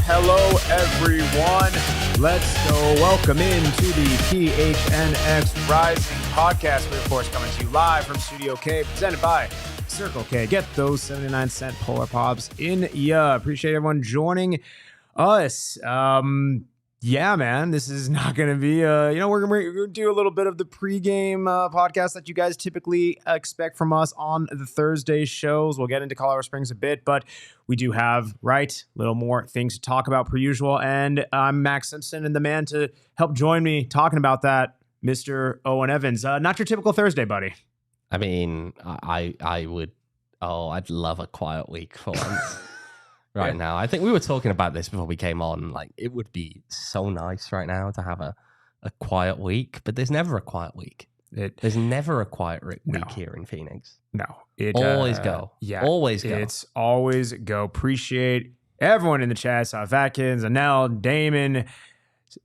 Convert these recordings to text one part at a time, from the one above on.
Hello, everyone. Let's go. Welcome into the PHNX Rising podcast. We're, of course, coming to you live from Studio K, presented by Circle K. Get those 79-cent Polar Pops in ya. Appreciate everyone joining us. Yeah, man, this is not going to be, we're going to do a little bit of the pregame podcast that you guys typically expect from us on the Thursday shows. We'll get into Colorado Springs a bit, but we do have, a little more things to talk about per usual. And I'm Max Simpson, and the man to help join me talking about that, Mr. Owain Evans. Not your typical Thursday, buddy. I mean, I'd love a quiet week for once. Right now, I think we were talking about this before we came on. Like, it would be so nice right now to have a quiet week, but there's never a quiet week. There's never a quiet week here in Phoenix. No, always go. Yeah, always go. It's always go. Appreciate everyone in the chat. Saw Vatkins, Anel, Damon,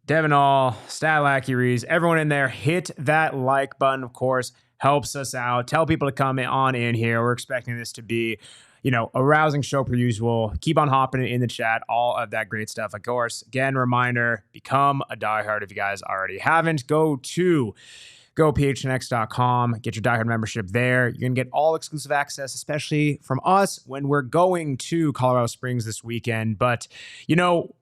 Devinall, Statlacuries, everyone in there. Hit that like button, of course, helps us out. Tell people to come on in here. We're expecting this to be, a rousing show per usual. Keep on hopping in the chat, all of that great stuff. Of course, again, reminder, become a diehard if you guys already haven't. Go to gophnx.com, get your diehard membership there. You're going to get all exclusive access, especially from us when we're going to Colorado Springs this weekend. But,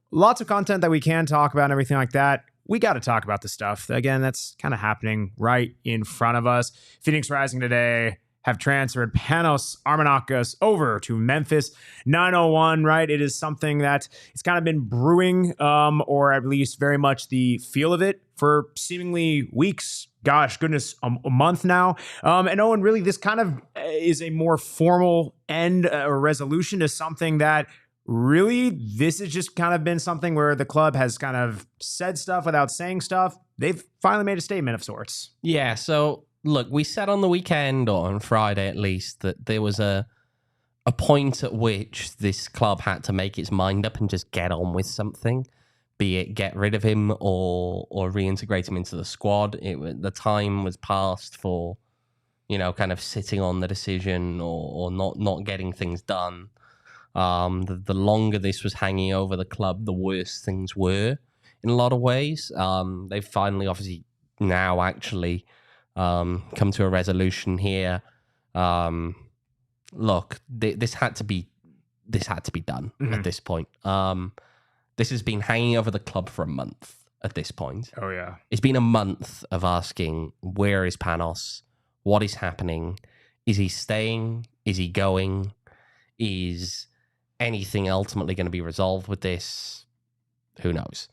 lots of content that we can talk about and everything like that. We got to talk about the stuff. Again, that's kind of happening right in front of us. Phoenix Rising today have transferred Panos Armenakas over to Memphis. 901, right? It is something that it's kind of been brewing, or at least very much the feel of it for seemingly weeks. Gosh, goodness, a month now. And Owen, really, this kind of is a more formal end or resolution to something that really, this has just kind of been something where the club has kind of said stuff without saying stuff. They've finally made a statement of sorts. Yeah, so look, we said on the weekend, or on Friday at least, that there was a point at which this club had to make its mind up and just get on with something, be it get rid of him or reintegrate him into the squad. The time was past for, kind of sitting on the decision or not getting things done. The longer this was hanging over the club, the worse things were in a lot of ways. They've finally, obviously, now actually come to a resolution here. Look, this had to be done at this point. This has been hanging over the club for a month at this point. Oh yeah, it's been a month of asking, where is Panos? What is happening? Is he staying? Is he going? Is anything ultimately going to be resolved with this? Who knows?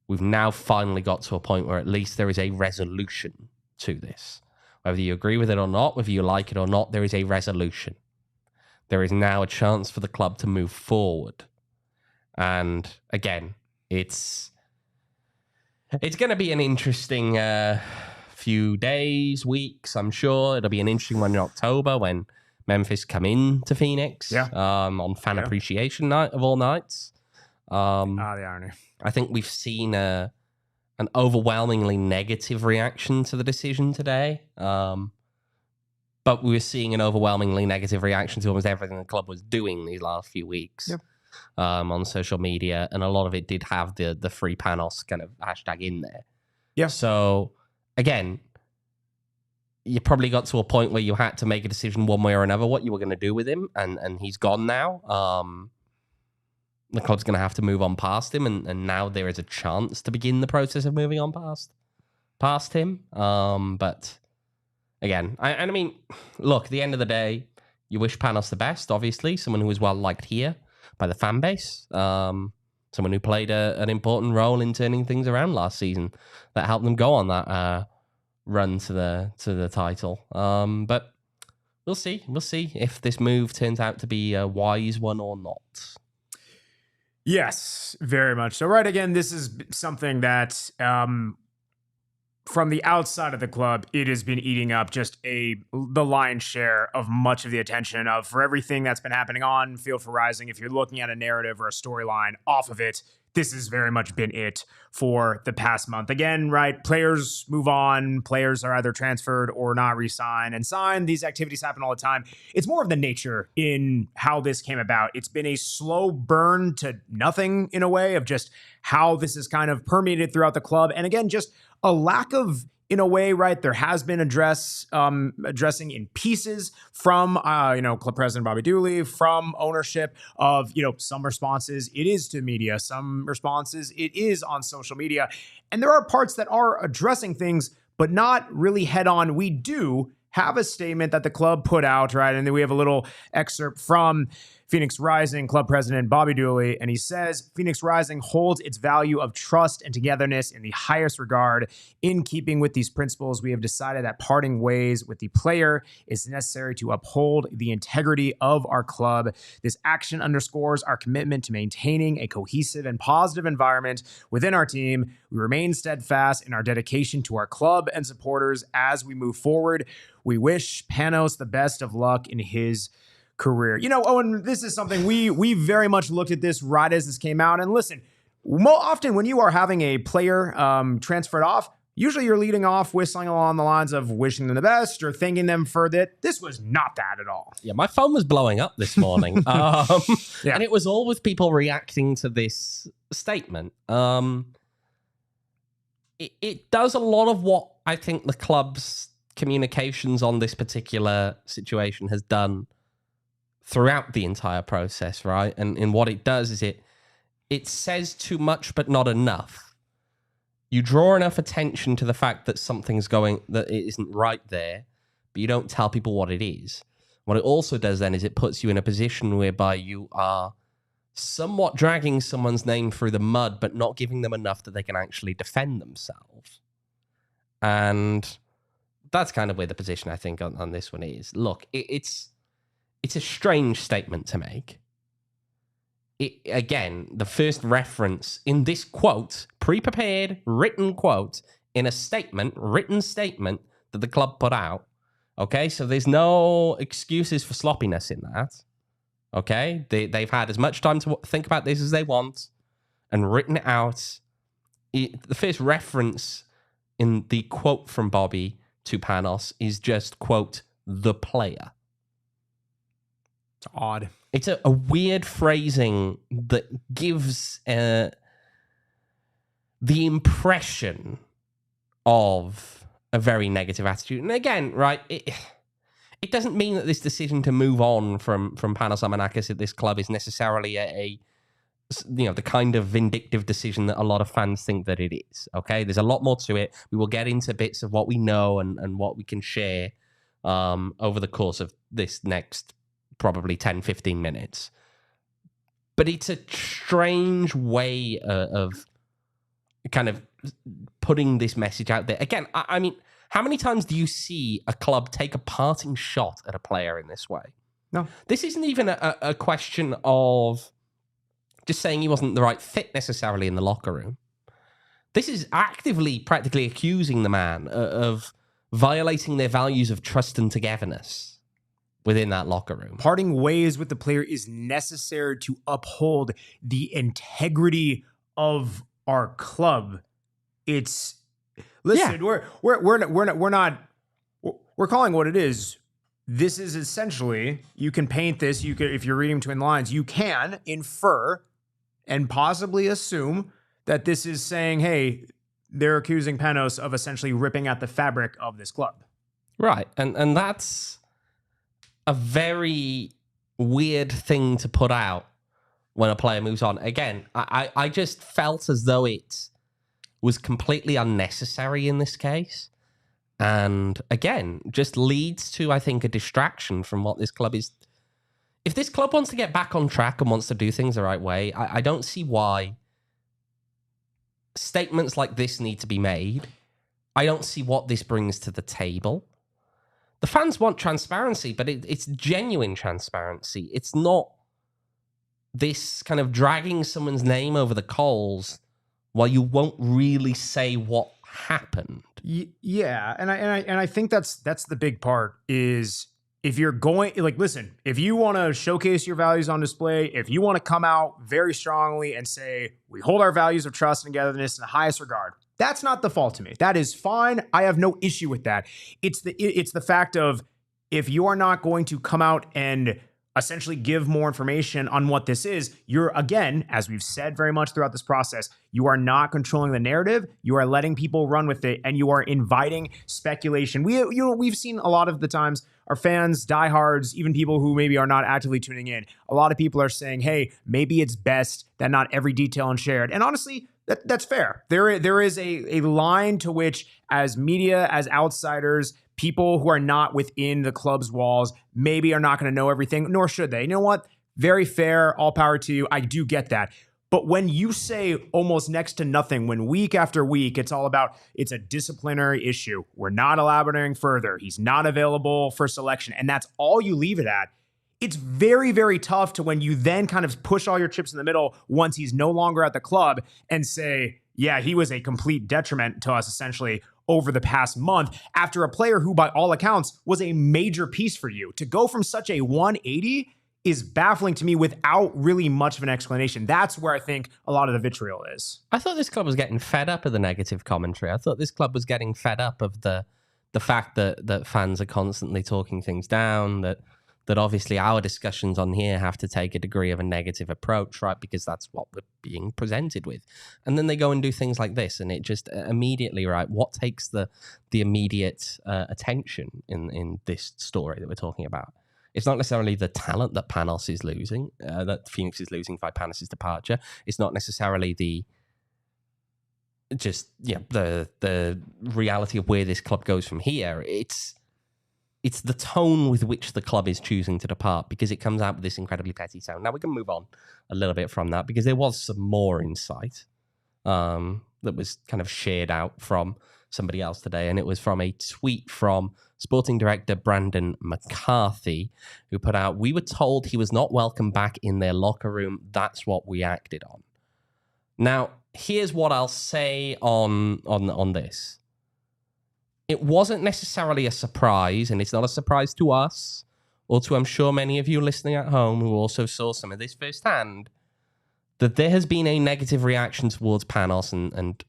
We've now finally got to a point where at least there is a resolution to this. Whether you agree with it or not, whether you like it or not, there is a resolution. There is now a chance for the club to move forward. And again, it's going to be an interesting few days, weeks, I'm sure. It'll be an interesting one in October when Memphis come in to Phoenix on Fan Appreciation Night of all nights. The irony. I think we've seen an overwhelmingly negative reaction to the decision today. But we were seeing an overwhelmingly negative reaction to almost everything the club was doing these last few weeks on social media. And a lot of it did have the Free Panos kind of hashtag in there. Yeah. So, again, you probably got to a point where you had to make a decision one way or another what you were going to do with him. And he's gone now. The club's going to have to move on past him, and now there is a chance to begin the process of moving on past him. But again, I mean, look, at the end of the day, you wish Panos the best, obviously, someone who was well liked here by the fan base, someone who played an important role in turning things around last season that helped them go on that run to the title. But we'll see. We'll see if this move turns out to be a wise one or not. Yes, very much so. Right. Again, this is something that from the outside of the club, it has been eating up just the lion's share of much of the attention of for everything that's been happening on Field for Rising. If you're looking at a narrative or a storyline off of it, this has very much been it for the past month. Again, right, players move on, players are either transferred or not re-signed and signed. These activities happen all the time. It's more of the nature in how this came about. It's been a slow burn to nothing in a way of just how this is kind of permeated throughout the club. And again, just a lack of, in a way, right, there has been addressing in pieces from, Club President Bobby Dooley, from ownership of, some responses it is to media, some responses it is on social media. And there are parts that are addressing things, but not really head on. We do have a statement that the club put out, right? And then we have a little excerpt from Phoenix Rising Club President Bobby Dooley, and he says, Phoenix Rising holds its value of trust and togetherness in the highest regard. In keeping with these principles, we have decided that parting ways with the player is necessary to uphold the integrity of our club. This action underscores our commitment to maintaining a cohesive and positive environment within our team. We remain steadfast in our dedication to our club and supporters as we move forward. We wish Panos the best of luck in his career. Owen, this is something we very much looked at this right as this came out. And listen, more often when you are having a player transferred off, usually you're leading off whistling along the lines of wishing them the best or thanking them for that. This was not that at all. Yeah, my phone was blowing up this morning. And it was all with people reacting to this statement. It does a lot of what I think the club's communications on this particular situation has done throughout the entire process, right? And what it does is it says too much but not enough. You draw enough attention to the fact that that it isn't right there, but you don't tell people what it is. What it also does then is it puts you in a position whereby you are somewhat dragging someone's name through the mud, but not giving them enough that they can actually defend themselves. And that's kind of where the position I think on this one is. Look, it's a strange statement to make. Again, the first reference in this quote, pre-prepared, written quote, in a written statement that the club put out. Okay, so there's no excuses for sloppiness in that. Okay, they've had as much time to think about this as they want and written it out. The first reference in the quote from Bobby to Panos is just, quote, the player. It's odd. It's a weird phrasing that gives the impression of a very negative attitude. And again, right, it doesn't mean that this decision to move on from Panos Armenakas at this club is necessarily the kind of vindictive decision that a lot of fans think that it is. Okay, there's a lot more to it. We will get into bits of what we know and what we can share over the course of this next probably 10, 15 minutes. But it's a strange way of kind of putting this message out there. Again, I mean, how many times do you see a club take a parting shot at a player in this way? No. This isn't even a question of just saying he wasn't the right fit necessarily in the locker room. This is actively, practically accusing the man of violating their values of trust and togetherness within that locker room. Parting ways with the player is necessary to uphold the integrity of our club. It's listen, we're calling what it is. This is essentially, you can paint this, you could, if you're reading between lines, you can infer and possibly assume that this is saying, hey, they're accusing Panos of essentially ripping at the fabric of this club. Right. And that's a very weird thing to put out when a player moves on. Again, I just felt as though it was completely unnecessary in this case. And again, just leads to, I think, a distraction from what this club is. If this club wants to get back on track and wants to do things the right way, I don't see why statements like this need to be made. I don't see what this brings to the table. the fans want transparency, but it's genuine transparency. It's not this kind of dragging someone's name over the coals while you won't really say what happened. Yeah, and I think that's the big part is if you're going, like, listen, if you want to showcase your values on display, if you want to come out very strongly and say we hold our values of trust and togetherness in the highest regard, that's not the fault to me. That is fine. I have no issue with that. It's the fact of if you are not going to come out and essentially give more information on what this is, you're, again, as we've said very much throughout this process, you are not controlling the narrative. You are letting people run with it, and you are inviting speculation. We've seen a lot of the times our fans, diehards, even people who maybe are not actively tuning in. A lot of people are saying, "Hey, maybe it's best that not every detail is shared." And honestly, that's fair. There is a line to which, as media, as outsiders, people who are not within the club's walls maybe are not going to know everything, nor should they. You know what? Very fair. All power to you. I do get that. But when you say almost next to nothing, when week after week, it's all about, it's a disciplinary issue. We're not elaborating further. He's not available for selection. And that's all you leave it at. It's very, very tough to when you then kind of push all your chips in the middle once he's no longer at the club and say, yeah, he was a complete detriment to us essentially over the past month after a player who by all accounts was a major piece for you. To go from such a 180 is baffling to me without really much of an explanation. That's where I think a lot of the vitriol is. I thought this club was getting fed up of the negative commentary. I thought this club was getting fed up of the fact that fans are constantly talking things down, that obviously our discussions on here have to take a degree of a negative approach, right? Because that's what we're being presented with. And then they go and do things like this, and it just immediately, right? What takes the immediate attention in this story that we're talking about? It's not necessarily the talent that Panos is losing, that Phoenix is losing by Panos' departure. It's not necessarily the reality of where this club goes from here. It's the tone with which the club is choosing to depart, because it comes out with this incredibly petty sound. Now we can move on a little bit from that, because there was some more insight that was kind of shared out from somebody else today, and it was from a tweet from sporting director Brandon McCarthy, who put out, "We were told he was not welcome back in their locker room. That's what we acted on." Now, here's what I'll say on this. It wasn't necessarily a surprise, and it's not a surprise to us, or to, I'm sure, many of you listening at home who also saw some of this firsthand, that there has been a negative reaction towards Panos and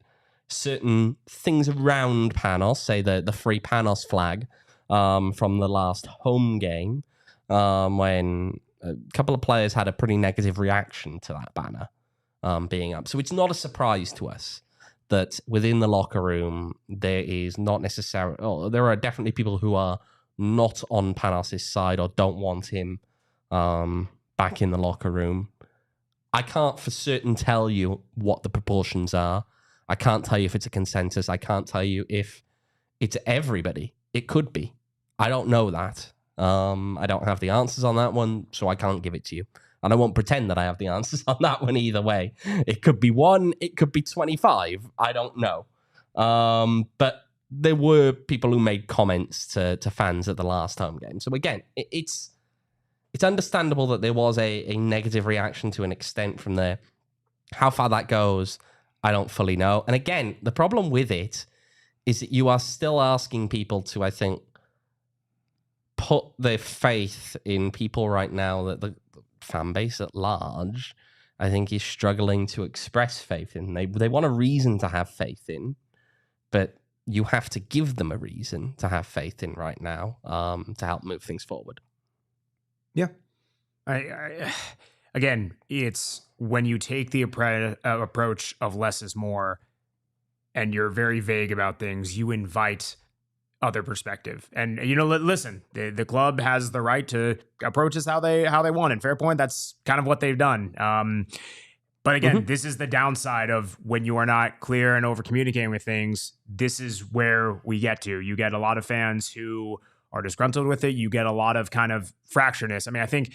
certain things around Panos, say the free Panos flag from the last home game, when a couple of players had a pretty negative reaction to that banner being up. So it's not a surprise to us that within the locker room, there is not necessarily... Oh, there are definitely people who are not on Panos' side or don't want him back in the locker room. I can't for certain tell you what the proportions are. I can't tell you if it's a consensus. I can't tell you if it's everybody. It could be. I don't know that. I don't have the answers on that one, so I can't give it to you. And I won't pretend that I have the answers on that one either way. It could be 1, it could be 25. I don't know. But there were people who made comments to fans at the last home game. So again, it's understandable that there was a negative reaction to an extent from there. How far that goes, I don't fully know. And again, the problem with it is that you are still asking people to, I think, put their faith in people right now that the fan base at large, I think, is struggling to express faith in. They want a reason to have faith in, but you have to give them a reason to have faith in right now to help move things forward. Yeah. Again, it's when you take the approach of less is more and you're very vague about things, you invite other perspective. And, you know, listen, the club has the right to approach this how they want. And fair point, that's kind of what they've done. But again, this is the downside of when you are not clear and over communicating with things. This is where we get to. You get a lot of fans who are disgruntled with it. You get a lot of kind of fracturedness. I mean, I think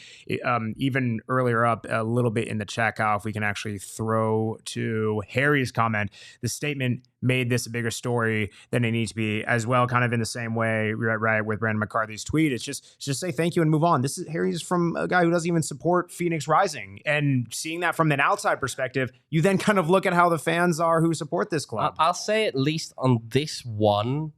even earlier up a little bit in the chat, Kyle, if we can actually throw to Harry's comment, the statement made this a bigger story than it needs to be as well, kind of in the same way, right, with Brandon McCarthy's tweet. It's just say thank you and move on. This is Harry's from a guy who doesn't even support Phoenix Rising. And seeing that from an outside perspective, you then kind of look at how the fans are who support this club. I'll say at least on this one,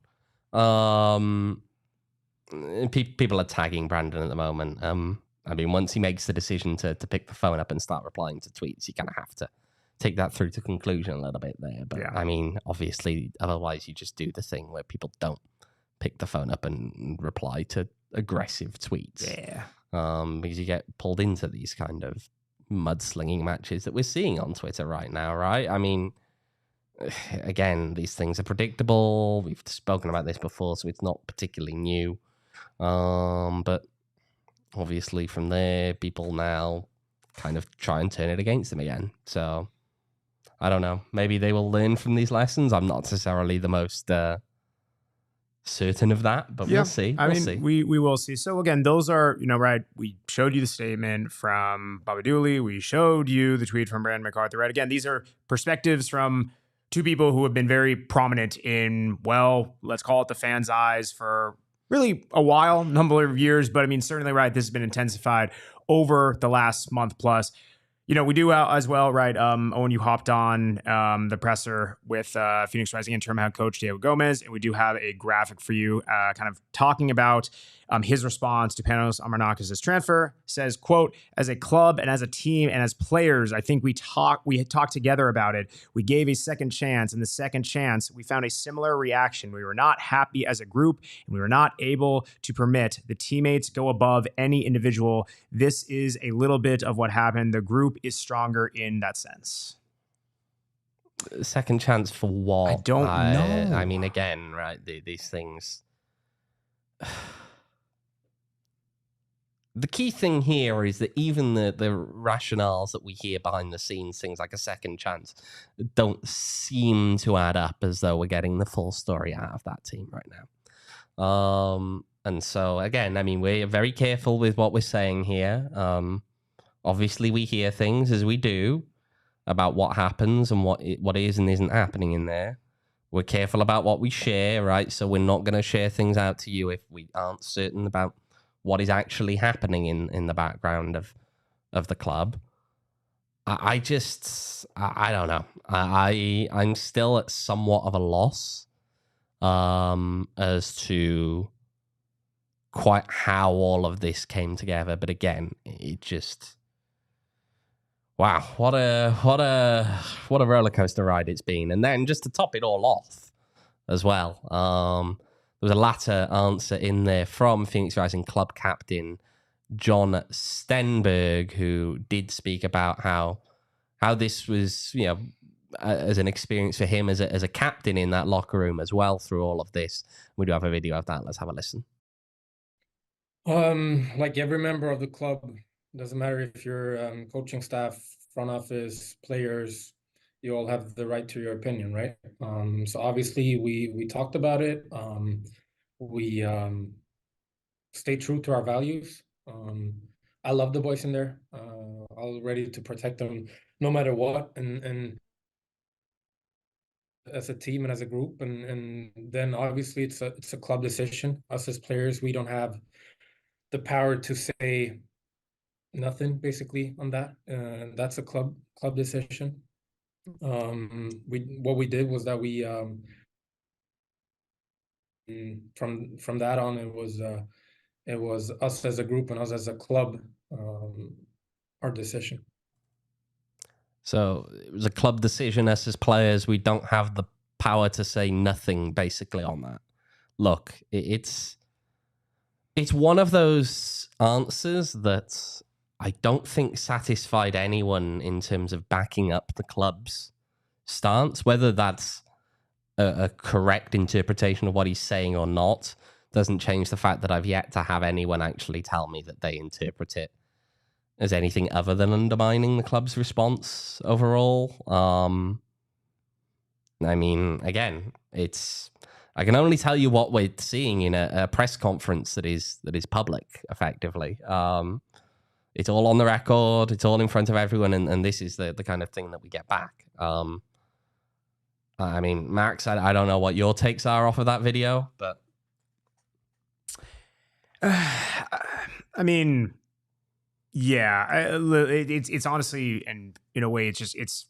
people are tagging Brandon at the moment. I mean, once he makes the decision to pick the phone up and start replying to tweets, you kind of have to take that through to conclusion a little bit there. But I mean, obviously, otherwise you just do the thing where people don't pick the phone up and reply to aggressive tweets. Yeah. Because you get pulled into these kind of mudslinging matches that we're seeing on Twitter right now, right? I mean, again, these things are predictable. We've spoken about this before, so it's not particularly new. But obviously from there, people now kind of try and turn it against them again. So I don't know. Maybe they will learn from these lessons. I'm not necessarily the most certain of that, but we'll see. We will see. So again, those are, right, we showed you the statement from Bobby Dooley. We showed you the tweet from Brandon McCarthy, right? Again, these are perspectives from two people who have been very prominent in, well, let's call it the fans' eyes for really a while, number of years. But I mean, certainly, right, this has been intensified over the last month plus. We do as well, right? Owen, you hopped on the presser with Phoenix Rising interim head coach Diego Gomez, and we do have a graphic for you kind of talking about his response to Panos Armenakas' transfer. Says, quote, as a club and as a team and as players, I think we had talked together about it. We gave a second chance, and the second chance, we found a similar reaction. We were not happy as a group, and we were not able to permit the teammates go above any individual. This is a little bit of what happened. The group is stronger in that sense. Second chance for what? I don't know. I mean, again, right, these things... The key thing here is that even the rationales that we hear behind the scenes, things like a second chance, don't seem to add up as though we're getting the full story out of that team right now. And so, again, I mean, we're very careful with what we're saying here. Obviously, we hear things as we do about what happens and what is and isn't happening in there. We're careful about what we share, right? So we're not going to share things out to you if we aren't certain about what is actually happening in the background of the club. I don't know. I'm still at somewhat of a loss as to quite how all of this came together. But again, it just, wow, what a roller coaster ride it's been. And then just to top it all off as well, there was a latter answer in there from Phoenix Rising club captain John Stenberg, who did speak about how this was, as an experience for him as a captain in that locker room as well through all of this. We do have a video of that. Let's have a listen. Like every member of the club, doesn't matter if you're coaching staff, front office, players, you all have the right to your opinion, right? So obviously we talked about it. We stay true to our values. I love the boys in there. I'm ready to protect them no matter what. And as a team and as a group, and then obviously it's a club decision. Us as players, we don't have the power to say nothing basically on that. That's a club decision. What we did was that we from that on it was us as a group and us as a club, our decision. So it was a club decision. Us as players, we don't have the power to say nothing basically on that. Look, it's one of those answers that I don't think satisfied anyone in terms of backing up the club's stance. Whether that's a correct interpretation of what he's saying or not doesn't change the fact that I've yet to have anyone actually tell me that they interpret it as anything other than undermining the club's response overall. I mean, again, it's I can only tell you what we're seeing in a press conference that is public, effectively. It's all on the record. It's all in front of everyone, and this is the kind of thing that we get back. I mean, Max, I don't know what your takes are off of that video, but I mean, yeah, it's honestly, and in a way, it's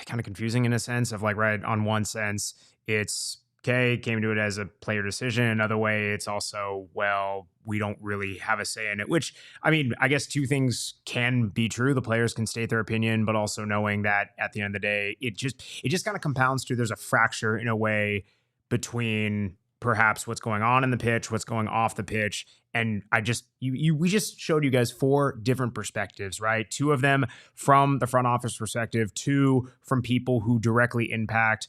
kind of confusing in a sense of like, right, on one sense, it's okay, came to it as a player decision. Another way, it's also, well, we don't really have a say in it, which, I mean, I guess two things can be true. The players can state their opinion, but also knowing that at the end of the day, it just kind of compounds to there's a fracture in a way between perhaps what's going on in the pitch, what's going off the pitch. And we just showed you guys 4 different perspectives, right? 2 of them from the front office perspective, 2 from people who directly impact,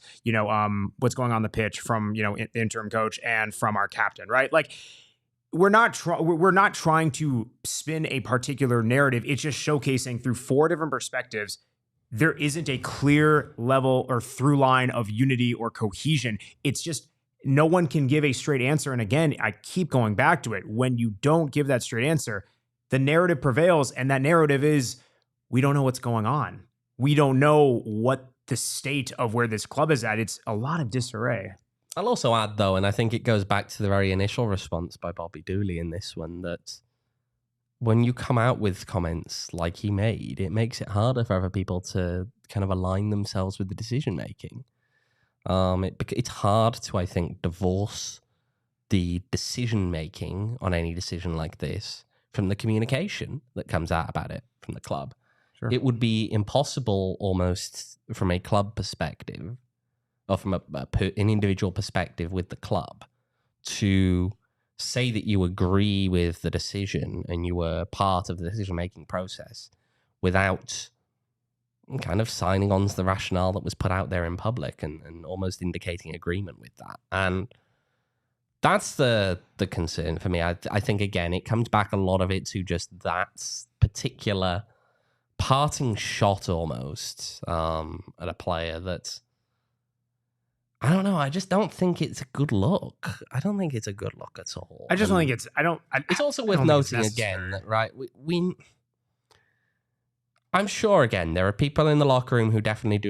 what's going on the pitch from, the interim coach and from our captain, right? Like, we're not trying to spin a particular narrative. It's just showcasing through 4 different perspectives. There isn't a clear level or through line of unity or cohesion. It's just, no one can give a straight answer. And again, I keep going back to it. When you don't give that straight answer, the narrative prevails. And that narrative is, we don't know what's going on. We don't know what the state of where this club is at. It's a lot of disarray. I'll also add, though, and I think it goes back to the very initial response by Bobby Dooley in this one, that when you come out with comments like he made, it makes it harder for other people to kind of align themselves with the decision-making. It's hard to, I think, divorce the decision-making on any decision like this from the communication that comes out about it from the club. Sure. It would be impossible almost from a club perspective or from an individual perspective with the club to say that you agree with the decision and you were part of the decision-making process without kind of signing on to the rationale that was put out there in public and almost indicating agreement with that. And that's the concern for me. I think, again, it comes back a lot of it to just that particular parting shot almost at a player that, I don't know, I just don't think it's a good look. I don't think it's a good look at all. I just don't think it's, it's also worth noting again that, right, we I'm sure, again, there are people in the locker room who definitely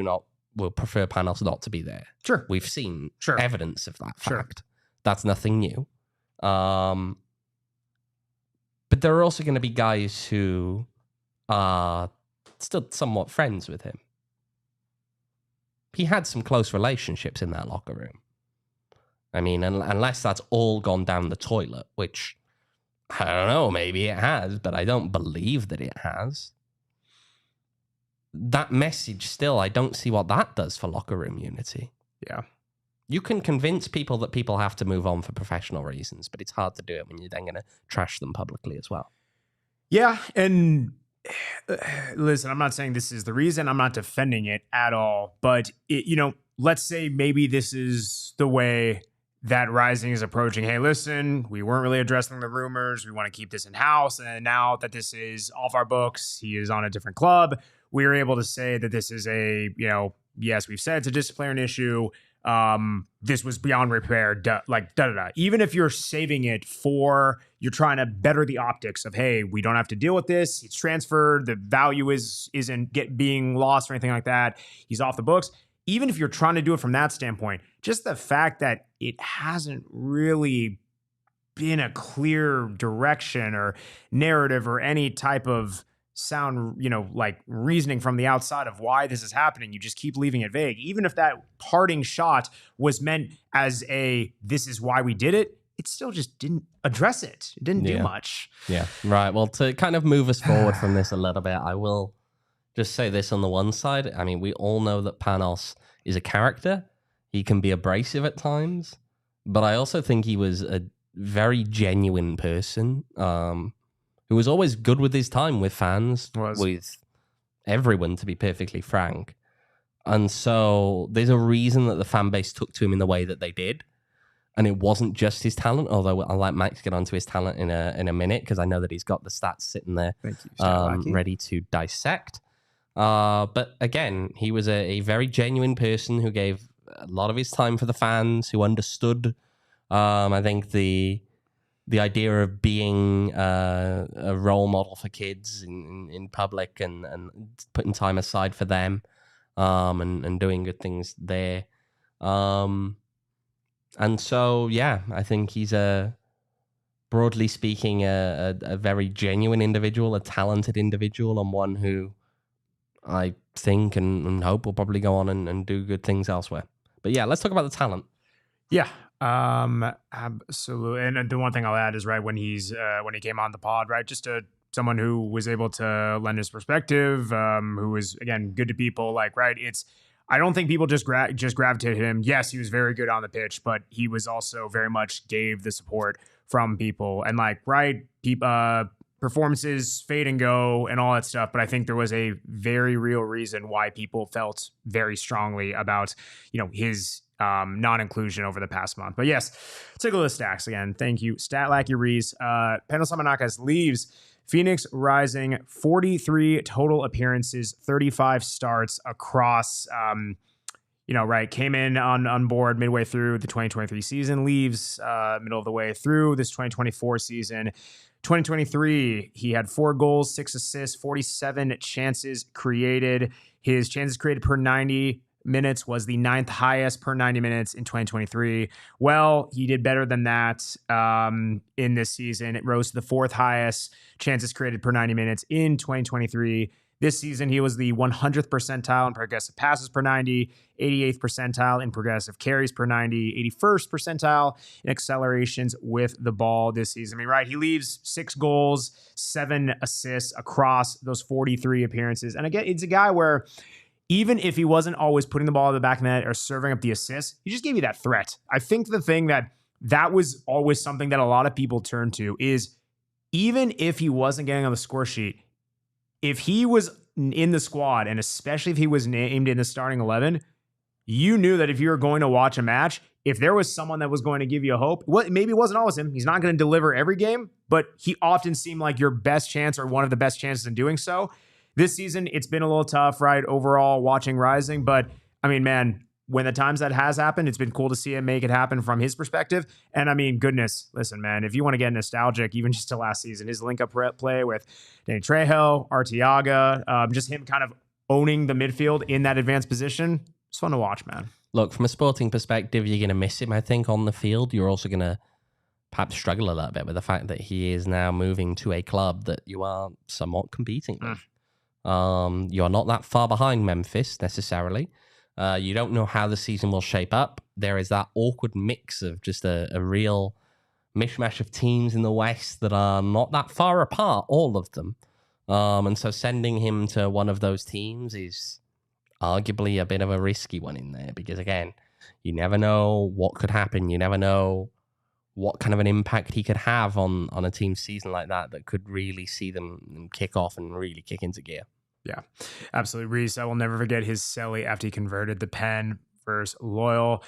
will prefer Panos not to be there. Sure. We've seen Sure. evidence of that fact. That's nothing new. But there are also going to be guys who are still somewhat friends with him. He had some close relationships in that locker room. I mean, unless that's all gone down the toilet, which, I don't know, maybe it has, but I don't believe that it has. That message still, I don't see what that does for locker room unity. Yeah. You can convince people that people have to move on for professional reasons, but it's hard to do it when you're then going to trash them publicly as well. Yeah, and listen, I'm not saying this is the reason. I'm not defending it at all. But, let's say maybe this is the way that Rising is approaching. Hey, listen, we weren't really addressing the rumors. We want to keep this in-house. And now that this is off our books, he is on a different club. We were able to say that this is yes, we've said it's a disciplinary issue. This was beyond repair, Even if you're saving it for, you're trying to better the optics of, hey, we don't have to deal with this. It's transferred. The value isn't being lost or anything like that. He's off the books. Even if you're trying to do it from that standpoint, just the fact that it hasn't really been a clear direction or narrative or any type of sound, reasoning from the outside of why this is happening. You just keep leaving it vague. Even if that parting shot was meant as this is why we did it, it still just didn't address it. It didn't do much. Yeah. Right. Well, to kind of move us forward from this a little bit, I will just say this on the one side. I mean, we all know that Panos is a character. He can be abrasive at times, but I also think he was a very genuine person. Who was always good with his time with fans, with everyone, to be perfectly frank. And so there's a reason that the fan base took to him in the way that they did. And it wasn't just his talent, although I'll let Max get onto his talent in a minute, because I know that he's got the stats sitting there ready to dissect. But again, he was a very genuine person who gave a lot of his time for the fans who understood. I think the idea of being a role model for kids in public and putting time aside for them, and doing good things there. And so, yeah, I think he's broadly speaking, a very genuine individual, a talented individual, and one who I think and hope will probably go on and do good things elsewhere. But yeah, let's talk about the talent. Yeah, absolutely. And the one thing I'll add is when he came on the pod, right, just someone who was able to lend his perspective, who was, again, good to people. I don't think people just gravitated him. Yes, he was very good on the pitch, but he was also very much gave the support from people and performances fade and go and all that stuff. But I think there was a very real reason why people felt very strongly about, his non-inclusion over the past month. But yes, let's take a look at stacks again. Thank you. Statlacky Reese. Panos Armenakas leaves Phoenix Rising, 43 total appearances, 35 starts across, came in on board midway through the 2023 season, leaves middle of the way through this 2024 season. 2023, he had 4 goals, 6 assists, 47 chances created. His chances created per 90 minutes was the 9th highest per 90 minutes in 2023. Well, he did better than that in this season. It rose to the 4th highest chances created per 90 minutes in 2023. This season, he was the 100th percentile in progressive passes per 90, 88th percentile in progressive carries per 90, 81st percentile in accelerations with the ball this season. He leaves 6 goals, 7 assists across those 43 appearances. And again, it's a guy where even if he wasn't always putting the ball in the back of the net or serving up the assists, he just gave you that threat. I think the thing that was always something that a lot of people turn to is even if he wasn't getting on the score sheet, if he was in the squad, and especially if he was named in the starting 11, you knew that if you were going to watch a match, if there was someone that was going to give you a hope, maybe it wasn't always him. He's not going to deliver every game, but he often seemed like your best chance or one of the best chances in doing so. This season, it's been a little tough, right, overall watching Rising. But, man, when the times that has happened, it's been cool to see him make it happen from his perspective. And, goodness, listen, man, if you want to get nostalgic, even just to last season, his link-up play with Danny Trejo, Arteaga, just him kind of owning the midfield in that advanced position, it's fun to watch, man. Look, from a sporting perspective, you're going to miss him, I think, on the field. You're also going to perhaps struggle a little bit with the fact that he is now moving to a club that you are somewhat competing with. You're not that far behind Memphis necessarily. You don't know how the season will shape up. There is that awkward mix of just a real mishmash of teams in the West that are not that far apart, all of them. And so sending him to one of those teams is arguably a bit of a risky one in there because, again, you never know what could happen. You never know what kind of an impact he could have on a team's season like that could really see them kick off and really kick into gear. Yeah, absolutely. Reese, I will never forget his celly after he converted the pen versus Loyal.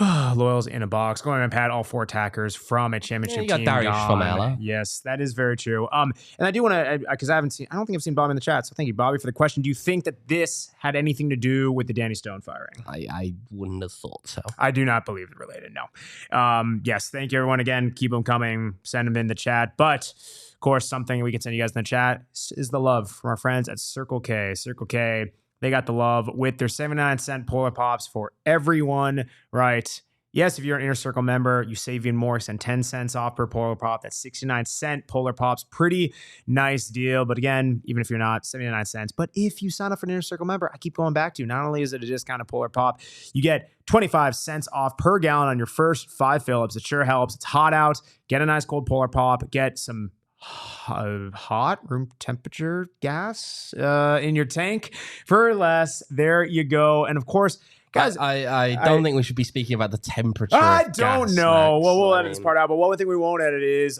Loyal's in a box. Going on Pat, all 4 attackers from a championship you got team. Darius Famela. Yes, that is very true. And I do want to, because I don't think I've seen Bobby in the chat. So thank you, Bobby, for the question. Do you think that this had anything to do with the Danny Stone firing? I wouldn't have thought so. I do not believe it related. No. Yes, thank you, everyone. Again, keep them coming. Send them in the chat. But of course, something we can send you guys in the chat is the love from our friends at Circle K. Circle K, they got the love with their 79-cent Polar Pops for everyone, right? Yes, if you're an Inner Circle member, you save even more. Send 10 cents off per Polar Pop. That's 69-cent Polar Pops. Pretty nice deal. But again, even if you're not, 79 cents. But if you sign up for an Inner Circle member, I keep going back to, not only is it a discounted Polar Pop, you get 25 cents off per gallon on your first 5 fill-ups. It sure helps. It's hot out. Get a nice cold Polar Pop. Get some hot room temperature gas in your tank for less. There you go. And of course, guys, I don't think we should be speaking about the temperature. I of don't gas, know. Max. Well, we'll edit this part out. But one thing we won't edit is,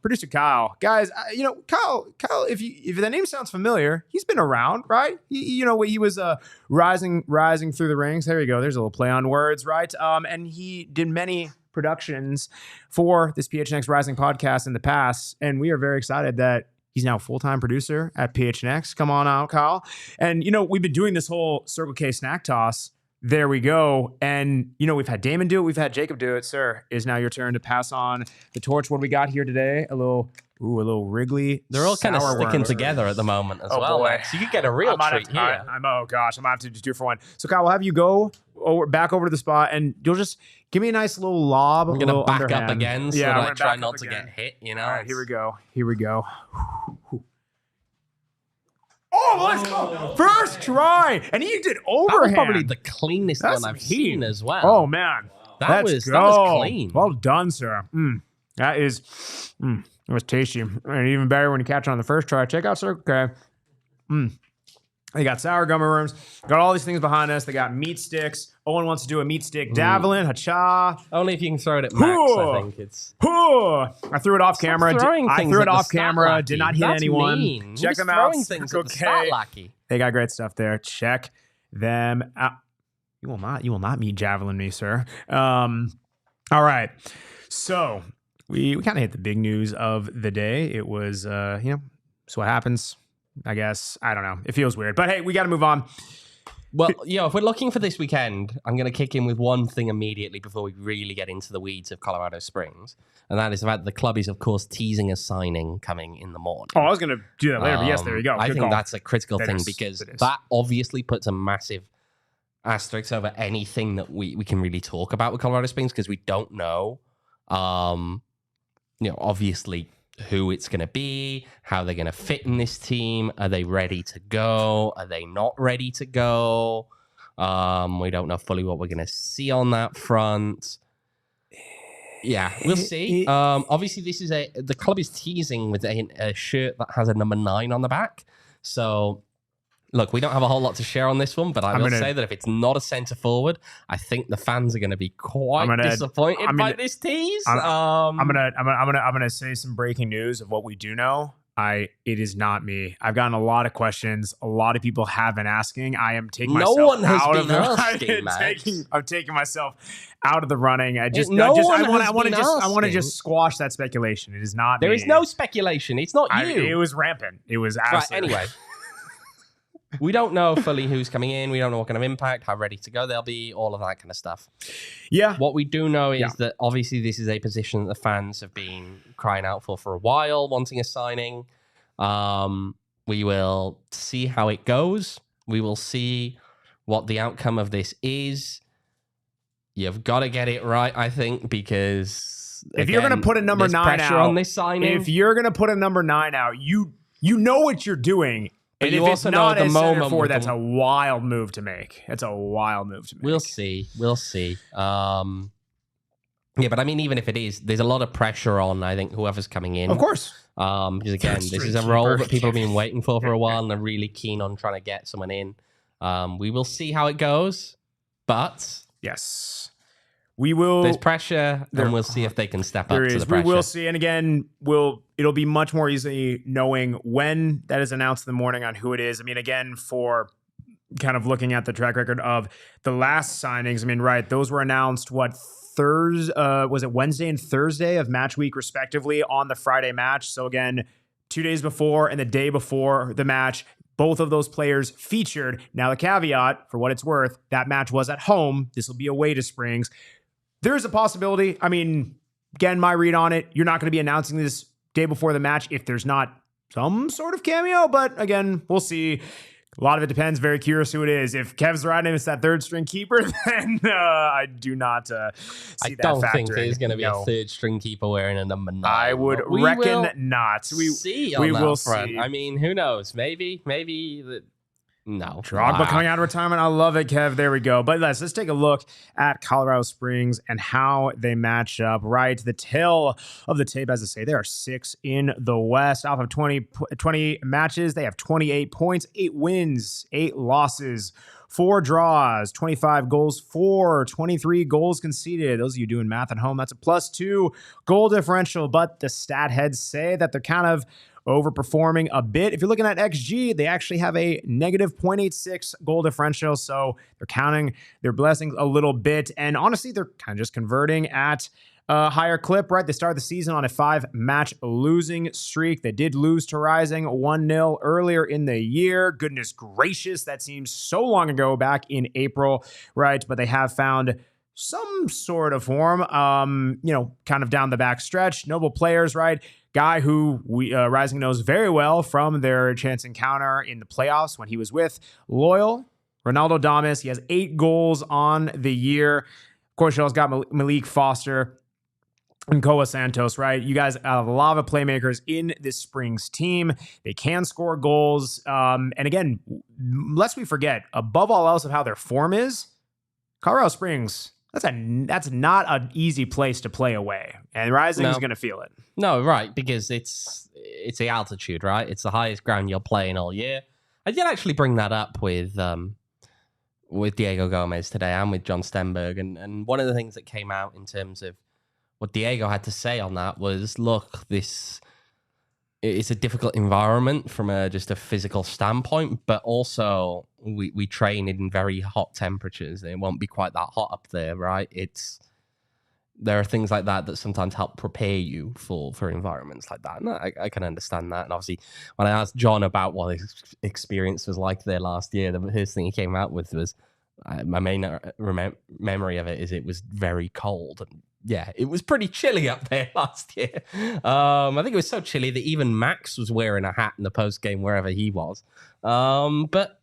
producer Kyle. Guys, Kyle. If the name sounds familiar, he's been around, right? He was rising through the ranks. There you go. There's a little play on words, right? And he did many productions for this PHNX Rising podcast in the past, and we are very excited that he's now a full-time producer at PHNX. Come on out, Kyle. And we've been doing this whole Circle K snack toss there we go. And, we've had Damon do it. We've had Jacob do it. Sir, it is now your turn to pass on the torch. What do we got here today? A little Wrigley. They're all kind of sticking together at the moment as well, boy. Max. You could get a real treat here. I'm going to have to just do it for one. So, Kyle, we'll have you go back over to the spot, and you'll just give me a nice little lob. I'm going to back underhand. Up again so that I try not to get hit, All right, here we go. Oh, let's go. First try. And he did overhand. That was probably the cleanest one I've seen as well. Oh, man. That was clean. Well done, sir. That was tasty. And even better when you catch it on the first try. Check out Circle K. They got sour gummy worms. Got all these things behind us. They got meat sticks. Owen wants to do a meat stick javelin. Hacha. Only if you can throw it at Max, I think it's. I threw it off camera. I threw it off camera. Did not hit anyone. Mean. Check them out. Things okay. They got great stuff there. Check them out. You will not meet javelin me, sir. All right. So we kind of hit the big news of the day. It was, so what happens? I guess. I don't know. It feels weird. But hey, we got to move on. Well, if we're looking for this weekend, I'm going to kick in with one thing immediately before we really get into the weeds of Colorado Springs. And that is about the club is, of course, teasing a signing coming in the morning. Oh, I was going to do that later, but yes, there you go. I think that's a critical thing because that obviously puts a massive asterisk over anything that we can really talk about with Colorado Springs because we don't know, obviously who it's going to be, how they're going to fit in this team. Are they ready to go? Are they not ready to go? We don't know fully what we're going to see on that front. Yeah, we'll see. Obviously, the club is teasing with a shirt that has a number 9 on the back. So, look, we don't have a whole lot to share on this one, but I will say that if it's not a centre forward, I think the fans are going to be quite disappointed by this tease. I'm gonna say some breaking news of what we do know. It is not me. I've gotten a lot of questions. A lot of people have been asking. I am taking myself out of the running. I'm taking myself out of the running. I want to just squash that speculation. It is not. There is no speculation. It's not you. It was rampant. It was absolutely. Right, anyway. We don't know fully who's coming in. We don't know what kind of impact, how ready to go they'll be, all of that kind of stuff. Yeah. What we do know is that obviously this is a position that the fans have been crying out for a while, wanting a signing. We will see how it goes. We will see what the outcome of this is. You've got to get it right, I think, because if you're going to put a number 9 out on this signing, if you're going to put a number 9 out, you know what you're doing. But and you if also it's know not at the a center moment forward, that's a wild move to make. We'll see. But I mean, even if it is, there's a lot of pressure on, I think, whoever's coming in. Of course. Because again, this is a role that people have been waiting for a while, and they're really keen on trying to get someone in. We will see how it goes, but yes. We will. There's pressure, and we'll see if they can step up to the pressure. We will see, and again, it'll be much more easy knowing when that is announced in the morning on who it is. I mean, again, for kind of looking at the track record of the last signings. I mean, right, those were announced Thursday? Was it Wednesday and Thursday of match week, respectively, on the Friday match? So again, 2 days before and the day before the match. Both of those players featured. Now, the caveat, for what it's worth, that match was at home. This will be away to Springs. There's a possibility. I mean, again, my read on it, you're not going to be announcing this day before the match if there's not some sort of cameo. But again, we'll see. A lot of it depends. Very curious who it is. If Kev's right and it's that third string keeper, then I do not see that factor. I don't think there's going to be a third string keeper wearing a number 9. I would reckon not. We will see. I mean, who knows? Maybe no. Drogba coming out of retirement. I love it, Kev. There we go. But let's take a look at Colorado Springs and how they match up. Right to the tail of the tape, as I say, they are 6 in the West. Off of 20 matches, they have 28 points, 8 wins, 8 losses, 4 draws, 25 goals for, 23 goals conceded. Those of you doing math at home, that's a +2 goal differential. But the stat heads say that they're kind of overperforming a bit. If you're looking at XG, they actually have a negative 0.86 goal differential, so they're counting their blessings a little bit. And honestly, they're kind of just converting at a higher clip, right? They started the season on a 5-match losing streak. They did lose to Rising 1-0 earlier in the year. Goodness gracious, that seems so long ago, back in April, right? But they have found some sort of form, kind of down the back stretch. Noble players, right? Guy who Rising knows very well from their chance encounter in the playoffs when he was with Loyal. Ronaldo Damas, he has 8 goals on the year. Of course, you also got Malik Foster and Koa Santos, right? You guys have a lot of playmakers in this Springs team. They can score goals. And again, lest we forget, above all else of how their form is, Colorado Springs, that's not an easy place to play away. And Rising is going to feel it. No, right, because it's the altitude, right? It's the highest ground you're playing all year. I did actually bring that up with Diego Gomez today and with John Stenberg. And one of the things that came out in terms of what Diego had to say on that was, look, it's a difficult environment from just a physical standpoint, but also we train in very hot temperatures. It won't be quite that hot up there, right? There are things like that sometimes help prepare you for environments like that. And I can understand that. And obviously, when I asked John about what his experience was like there last year, the first thing he came out with was, my main memory of it is it was very cold. And yeah, it was pretty chilly up there last year. I think it was so chilly that even Max was wearing a hat in the post game wherever he was. But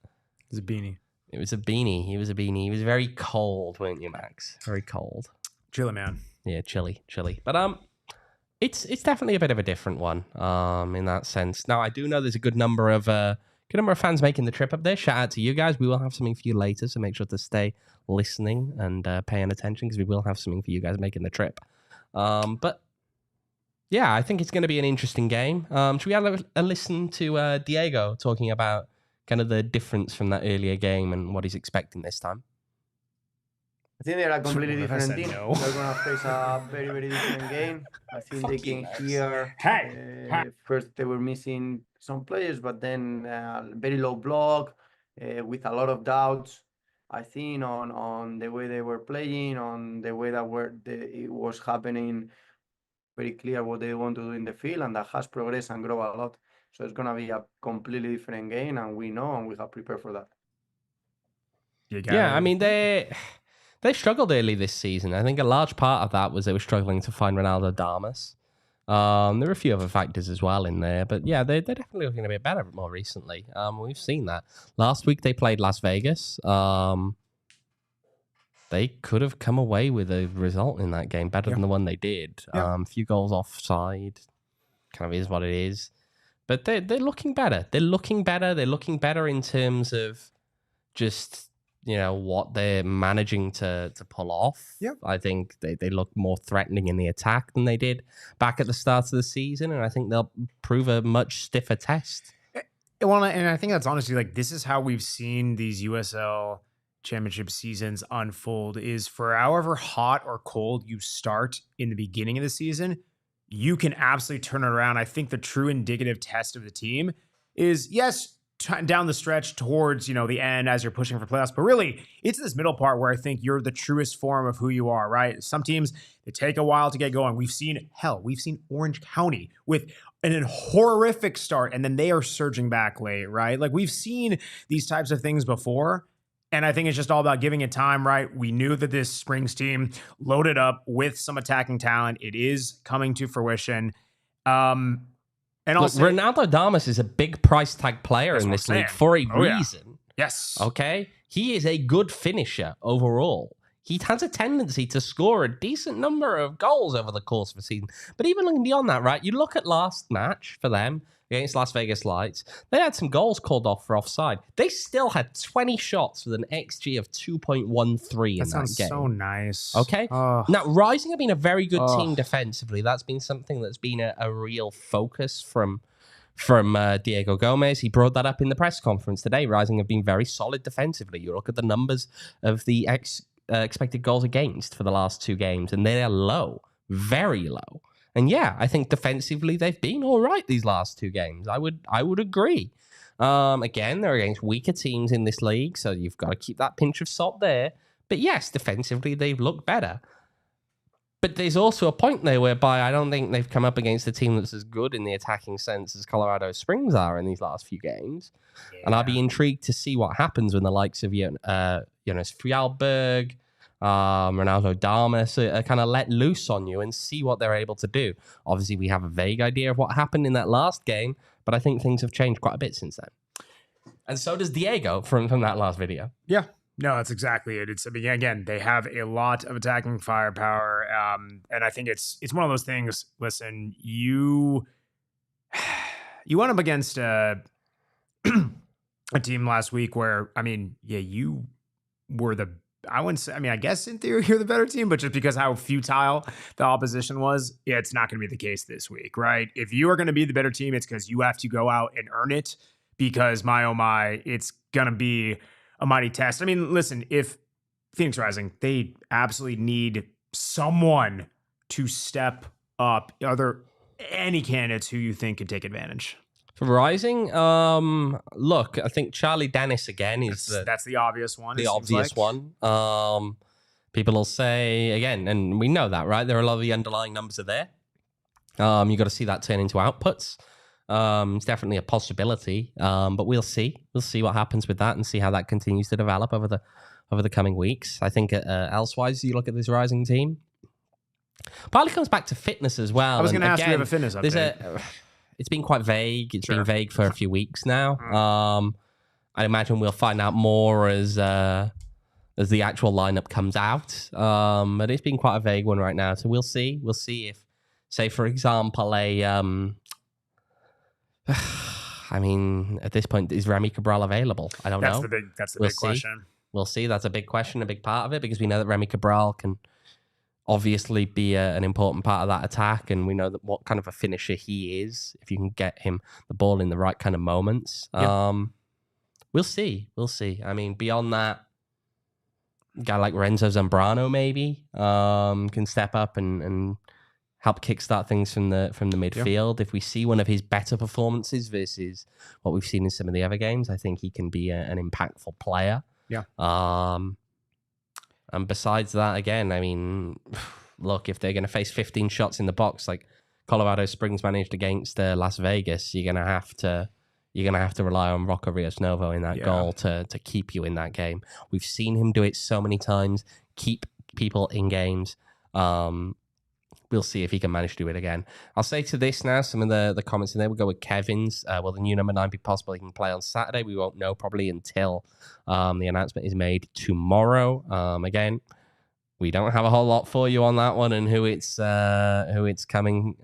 it was a beanie. It was a beanie. He was a beanie. He was very cold, weren't you, Max? Very cold. Chilly, man. Yeah, chilly. But it's definitely a bit of a different one in that sense. Now, I do know there's a good number of fans making the trip up there. Shout out to you guys. We will have something for you later, so make sure to stay listening and paying attention, because we will have something for you guys making the trip. But yeah, I think it's going to be an interesting game. Should we have a listen to Diego talking about kind of the difference from that earlier game and what he's expecting this time? I think they're a completely different team. No. They're going to face a very, very different game. I think they came here. First, they were missing some players, but then very low block with a lot of doubts. I think on the way they were playing, on the way that it was happening, very clear what they want to do in the field, and that has progressed and grown a lot. So it's going to be a completely different game, and we know, and we have prepared for that. Yeah, I mean, they struggled early this season. I think a large part of that was they were struggling to find Ronaldo Damas. There were a few other factors as well in there, but yeah, they're definitely looking a bit better more recently. We've seen that. Last week they played Las Vegas. They could have come away with a result in that game better than the one they did. A few goals offside, kind of is what it is. But they're looking better. They're looking better in terms of just, what they're managing to pull off. Yeah. I think they look more threatening in the attack than they did back at the start of the season, and I think they'll prove a much stiffer test. Well, and I think that's honestly, this is how we've seen these USL championship seasons unfold, is for however hot or cold you start in the beginning of the season, you can absolutely turn it around. I think the true indicative test of the team is, yes, down the stretch towards, the end as you're pushing for playoffs. But really, it's this middle part where I think you're the truest form of who you are, right? Some teams, they take a while to get going. We've seen Orange County with an horrific start, and then they are surging back late, right? We've seen these types of things before. And I think it's just all about giving it time, right? We knew that this Springs team loaded up with some attacking talent. It is coming to fruition. And also, Ronaldo Damas is a big price tag player in this league for a reason. Yeah. Yes. Okay? He is a good finisher overall. He has a tendency to score a decent number of goals over the course of a season. But even looking beyond that, right? You look at last match for them against Las Vegas Lights. They had some goals called off for offside. They still had 20 shots with an XG of 2.13 in that game. That sounds so nice. Okay? Now, Rising have been a very good team defensively. That's been something that's been a real focus from Diego Gomez. He brought that up in the press conference today. Rising have been very solid defensively. You look at the numbers of the expected goals against for the last 2 games, and they are low, very low. And yeah, I think defensively they've been all right these last 2 games. I would agree. Again, they're against weaker teams in this league, so you've got to keep that pinch of salt there. But yes, defensively they've looked better. But there's also a point there whereby I don't think they've come up against a team that's as good in the attacking sense as Colorado Springs are in these last few games. Yeah. And I'd be intrigued to see what happens when the likes of Jonas Fjallberg, Ronaldo Damas are kind of let loose on you and see what they're able to do. Obviously, we have a vague idea of what happened in that last game, but I think things have changed quite a bit since then. And so does Diego from that last video. Yeah. No, that's exactly it. It's, I mean, again, they have a lot of attacking firepower, and I think it's one of those things. Listen, you went up against a team last week where, I mean, yeah, you were I wouldn't say, I mean, I guess in theory you're the better team, but just because how futile the opposition was, yeah, it's not going to be the case this week, right? If you are going to be the better team, it's because you have to go out and earn it. Because my oh my, it's going to be a mighty test. I mean, listen, if Phoenix Rising, they absolutely need someone to step up. Are there any candidates who you think could take advantage? For Rising, look, I think Charlie Dennis again is that's the obvious one. The obvious one. People will say again, and we know that, right? There are a lot of the underlying numbers are there. You got to see that turn into outputs. It's definitely a possibility, but we'll see. We'll see what happens with that and see how that continues to develop over the coming weeks. I think elsewise, you look at this Rising team. Partly comes back to fitness as well. I was going to ask you have a fitness update. It's been quite vague. It's been vague for a few weeks now. I imagine we'll find out more as the actual lineup comes out. But it's been quite a vague one right now, so we'll see. We'll see if, say, for example, I mean, at this point, is Remy Cabral available? I don't know. That's the big question. We'll see. That's a big question, a big part of it, because we know that Remy Cabral can obviously be an important part of that attack, and we know that what kind of a finisher he is, if you can get him the ball in the right kind of moments. Yep. We'll see. We'll see. I mean, beyond that, a guy like Renzo Zambrano maybe can step up and help kickstart things from the midfield. If we see one of his better performances versus what we've seen in some of the other games, I think he can be an impactful player. Yeah. And besides that, again, I mean, look, if they're going to face 15 shots in the box like Colorado Springs managed against Las Vegas, you're going to have to rely on Rocco Rios Novo in that goal to keep you in that game. We've seen him do it so many times, keep people in games. We'll see if he can manage to do it again. I'll say to this now, some of the comments in there, we'll go with Kevin's. Will the new number 9 be possible he can play on Saturday? We won't know probably until the announcement is made tomorrow. Again, we don't have a whole lot for you on that one and who it's coming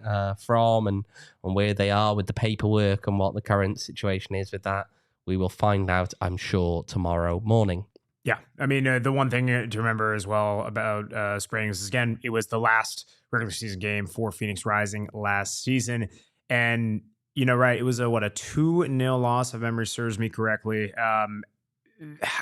from and where they are with the paperwork and what the current situation is with that. We will find out, I'm sure, tomorrow morning. Yeah, I mean, the one thing to remember as well about Springs is, again, it was the last regular season game for Phoenix Rising last season. And, you know, right, it was a 2-0 loss, if memory serves me correctly. I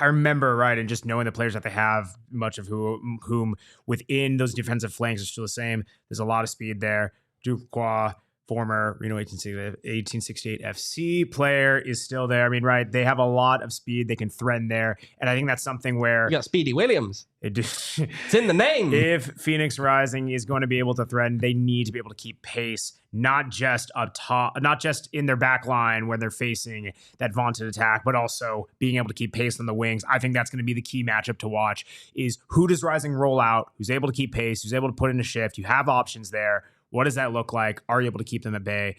remember, right, and just knowing the players that they have, much of whom within those defensive flanks are still the same. There's a lot of speed there. Duquois, former 1868 FC player, is still there. I mean, right, they have a lot of speed they can threaten there. And I think that's something where... You got Speedy Williams. It's in the name. If Phoenix Rising is going to be able to threaten, they need to be able to keep pace, not just up top, not just in their back line when they're facing that vaunted attack, but also being able to keep pace on the wings. I think that's going to be the key matchup to watch, is who does Rising roll out, who's able to keep pace, who's able to put in a shift. You have options there. What does that look like? Are you able to keep them at bay?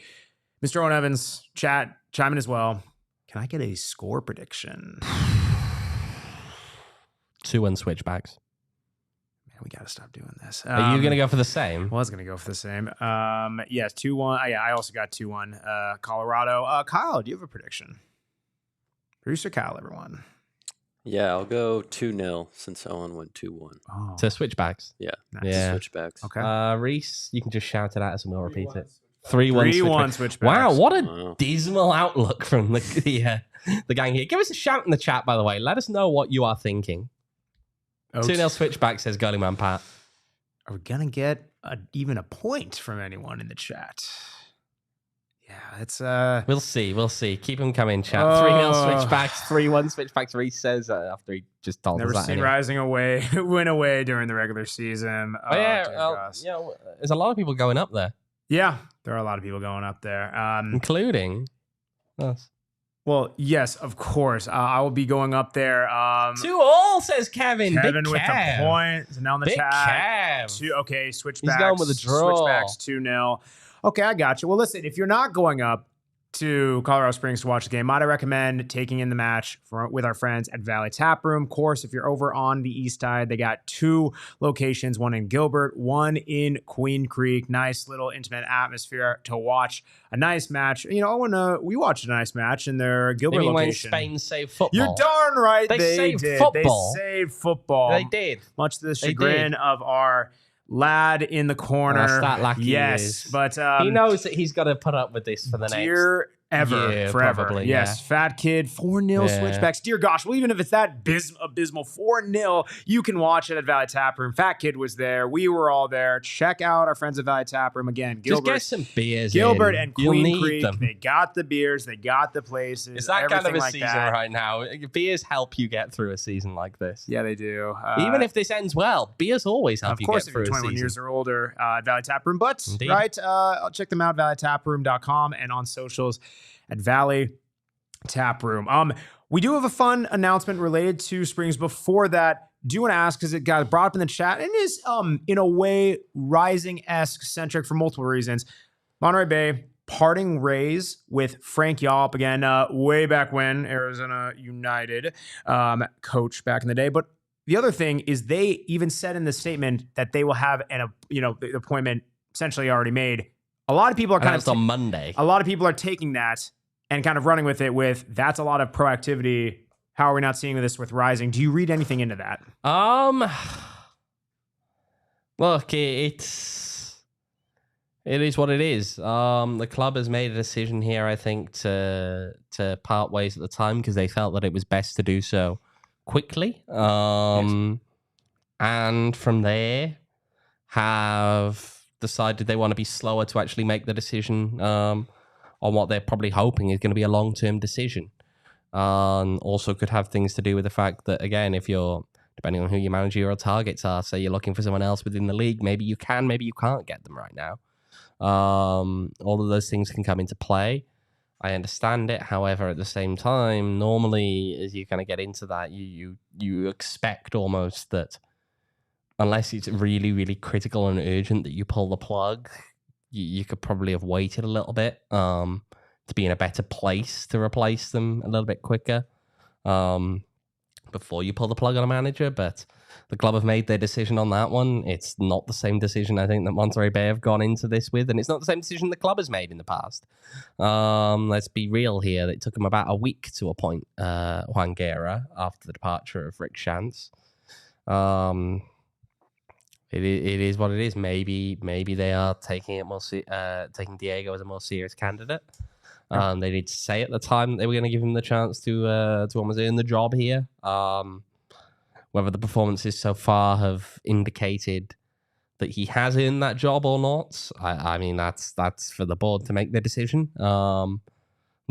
Mr. Owen Evans, chat, chime in as well. Can I get a score prediction? 2-1 Switchbacks. Man, we got to stop doing this. Are you going to go for the same? I was going to go for the same. Yes, 2-1. I also got 2-1 Colorado. Kyle, do you have a prediction? Producer Kyle, everyone. Yeah, I'll go 2-0 since Owen went 2-1. Oh. To Switchbacks. Yeah. Nice. Yeah. Switchbacks. Okay. Reese, you can just shout it at us and we'll repeat it. 3-1 Switchbacks. Wow, what a dismal outlook from the gang here. Give us a shout in the chat, by the way. Let us know what you are thinking. 2-0 Switchback, says Girly Man Pat. Are we going to get even a point from anyone in the chat. Yeah, it's We'll see. Keep them coming, chat. 3-0 Switchbacks, 3-1 Switchbacks. Reese says after he just told never us that. seen Anyway. Rising win away during the regular season. Yeah, dear gosh. there's a lot of people going up there, Yeah, there are a lot of people going up there, including us. Well, yes, of course. I will be going up there. 2-2, says Kevin. Kevin Big with Kev. the point. So now in the Big chat. Kev. Okay, Switchbacks. He's going with a draw. Switchbacks 2-0. Okay, I got you. Well, listen, if you're not going up to Colorado Springs to watch the game, might I recommend taking in the match with our friends at Valley Tap Room. Of course, if you're over on the east side, they got 2 locations, one in Gilbert, one in Queen Creek. Nice little intimate atmosphere to watch a nice match. You know, when we watched a nice match in their Gilbert location. When Spain saved football. You're darn right They saved did. football. They saved football. They did. Much to the chagrin of our lad in the corner. That lucky yes, but he knows that he's got to put up with this for the next year. Forever. Probably, yes, yeah. Fat Kid, 4-0 Switchbacks. Dear gosh, well, even if it's that abysmal 4-0, you can watch it at Valley Tap Room. Fat Kid was there. We were all there. Check out our friends at Valley Tap Room. Again, Gilbert. Just get some beers Gilbert in. and You'll Queen need Creek. them. They got the beers. They got the places. It's that kind of a like season that. right now. Beers help you get through a season like this. Yeah, they do. Even if this ends well, beers always help you get through a season. Of course, if you're 21 years or older, Valley Tap Room. But, Indeed. right, I'll check them out, valleytaproom.com, and on socials at Valley Tap Room. We do have a fun announcement related to Springs. Before that, do want to ask, because it got brought up in the chat, and is in a way Rising-esque centric for multiple reasons. Monterey Bay parting ways with Frank Yallop again, way back when, Arizona United coach back in the day. But the other thing is they even said in the statement that they will have the appointment essentially already made. A lot of people are kind of on Monday. A lot of people are taking that and kind of running with it that's a lot of proactivity. How are we not seeing this with Rising? Do you read anything into that? Look, it is what it is. The club has made a decision here, I think, to part ways at the time because they felt that it was best to do so quickly. Yes. And from there have decided they want to be slower to actually make the decision on what they're probably hoping is going to be a long-term decision. Also could have things to do with the fact that, again, if you're, depending on who your managerial targets are, say you're looking for someone else within the league, maybe you can, maybe you can't get them right now. All of those things can come into play. I understand it. However, at the same time, normally as you kind of get into that, you expect almost that unless it's really, really critical and urgent that you pull the plug, you could probably have waited a little bit to be in a better place to replace them a little bit quicker before you pull the plug on a manager. But the club have made their decision on that one. It's not the same decision I think that Monterey Bay have gone into this with, and it's not the same decision the club has made in the past. Let's be real here. It took them about a week to appoint Juan Guerra after the departure of Rick Shantz. It is what it is. Maybe they are taking taking Diego as a more serious candidate. They did say at the time that they were going to give him the chance to almost earn the job here. Whether the performances so far have indicated that he has earned that job or not, I mean that's for the board to make their decision and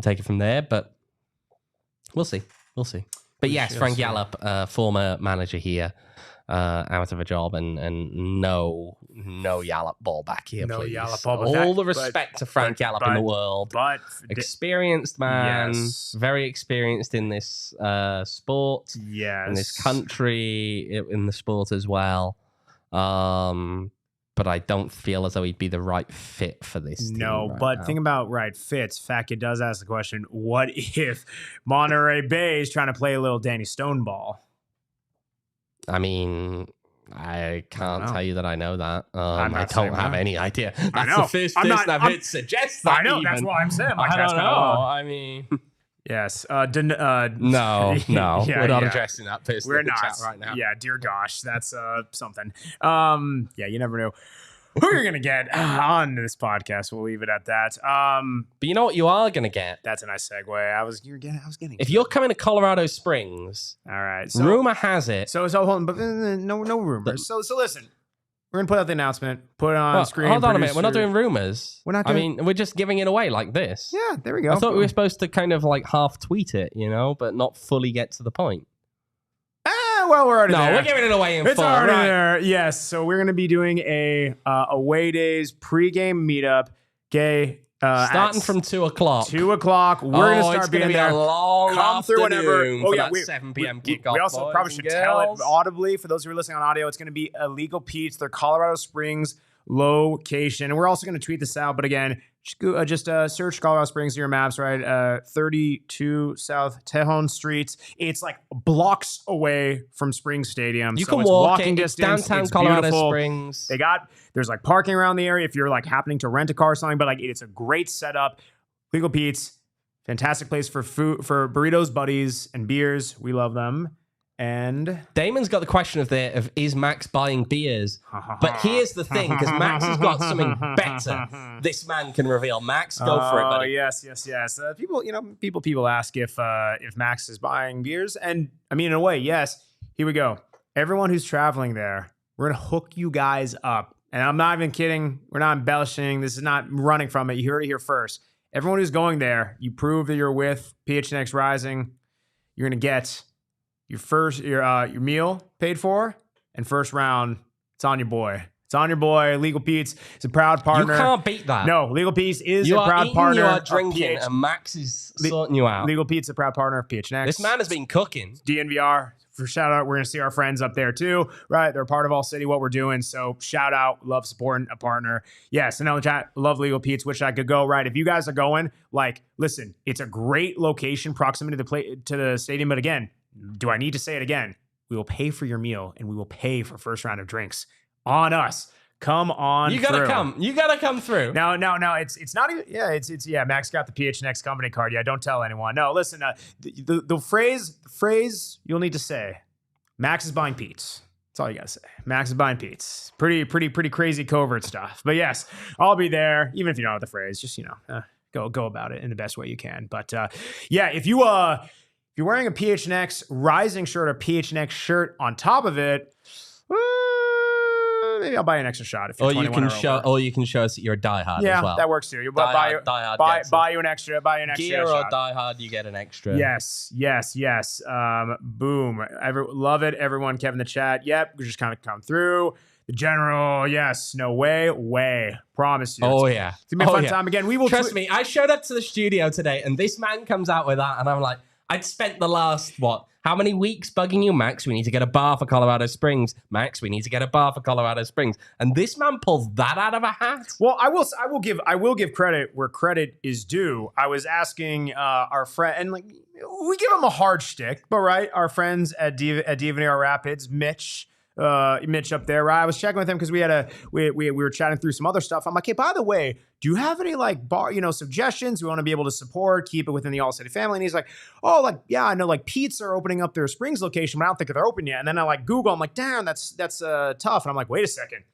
take it from there. But we'll see. But yes, Frank Yallop, former manager here, out of a job, and no Yallop ball back here, No please. Yallop ball, but all that- the respect to Frank Yallop in the world. But Experienced man, Yes. very experienced in this sport, yes, in this country, in the sport as well. But I don't feel as though he'd be the right fit for this team. No, right but now. think about right fits. Fat Kid does ask the question: what if Monterey Bay is trying to play a little Danny Stoneball? I mean, I can't know. tell you that I know that. I'm I not don't saying have that. any idea. I That's know. the first I'm person not- I've I'm- heard suggest that. I know. Even. That's why I'm saying. Like, I that's don't kinda know. odd. I mean, Yes. no, Yeah, we're not yeah. addressing that person We're in the not chat right now. Yeah, dear gosh, that's something. Yeah, you never know who you're gonna get on this podcast. We'll leave it at that. But you know what you are going to get? That's a nice segue. I was getting. If you're coming to Colorado Springs, all right, so rumor has it. so hold on, but no rumors. So listen. We're going to put out the announcement, put it on screen. Hold on a minute. We're not doing rumors. We're not I mean, we're just giving it away like this. Yeah, there we go. I thought we were supposed to kind of like half tweet it, but not fully get to the point. Well, we're already there. No, we're giving it away in full. It's already there. Yes. So we're going to be doing a away days pregame meetup. Starting from 2 o'clock. 2 o'clock. We're going to start it's being gonna be there. a long Come through whenever. for that 7 p.m. kickoff. We also boys probably and should tell it girls. audibly for those who are listening on audio. It's going to be Illegal Pete's, their Colorado Springs location. And we're also going to tweet this out. But again, just search Colorado Springs in your maps, right? 32 South Tejon Street. It's like blocks away from Springs Stadium. You so can it's walk walking it. It's distance. downtown It's Colorado beautiful. Springs. There's like parking around the area if you're like happening to rent a car or something, but like it's a great setup. Legal Pete's, fantastic place for food, for burritos, buddies, and beers. We love them. And Damon's got the question of is Max buying beers? But here's the thing, because Max has got something better. This man can reveal. Max, go for it, buddy. Yes. People ask if Max is buying beers, and I mean, in a way, yes. Here we go. Everyone who's traveling there, we're gonna hook you guys up, and I'm not even kidding. We're not embellishing. This is not running from it. You heard it here first. Everyone who's going there, you prove that you're with PHNX Rising. You're gonna get your meal paid for, and first round, it's on your boy. It's on your boy. Legal Pete's is a proud partner. You can't beat that. No, Legal Pete's is you a proud eating, partner. You are drinking, and Max is sorting you out. Legal Pete's a proud partner of PHNX. This man has been cooking. DNVR, for shout out, we're going to see our friends up there too, right? They're part of ALLCITY, what we're doing. So shout out, love supporting a partner. Yes, and in the chat, love Legal Pete's, wish I could go, right? If you guys are going, like, listen, it's a great location, proximity to the stadium. But again, do I need to say it again? We will pay for your meal, and we will pay for first round of drinks on us. Come on, you gotta through. come. You gotta come through. No. It's not even. Yeah, it's Max got the PHNX company card. Yeah, don't tell anyone. No, listen. The phrase you'll need to say. Max is buying Pete's. That's all you gotta say. Max is buying Pete's. Pretty crazy covert stuff. But yes, I'll be there. Even if you don't know the phrase, just go about it in the best way you can. But yeah, if you're wearing a PHNX Rising shirt or PHNX shirt on top of it, maybe I'll buy an extra shot if you're 21 or you can show us that you're a diehard as well. Yeah, that works too. You buy you an extra gear shot. Or diehard, you get an extra. Yes. Boom. Love it, everyone. Kevin in the chat. Yep, we just kind of come through. The general, yes. No way. Promise you. Oh, yeah. It's going to be a fun time. Again, we will... Trust me, I showed up to the studio today, and this man comes out with that, and I'm like, I'd spent the last, how many weeks bugging you, Max? We need to get a bar for Colorado Springs. Max, we need to get a bar for Colorado Springs. And this man pulls that out of a hat. Well, I will give credit where credit is due. I was asking our friend, and like we give him a hard shtick, but right, our friends at Divanero Rapids, Mitch up there, right? I was checking with him because we were chatting through some other stuff. I'm like, hey, by the way, do you have any like bar, suggestions? We want to be able to support, keep it within the ALLCITY family. And he's like, oh, like, yeah, I know like Pete's are opening up their Springs location, but I don't think they're open yet. And then I like Google, I'm like, damn, that's tough. And I'm like, wait a second,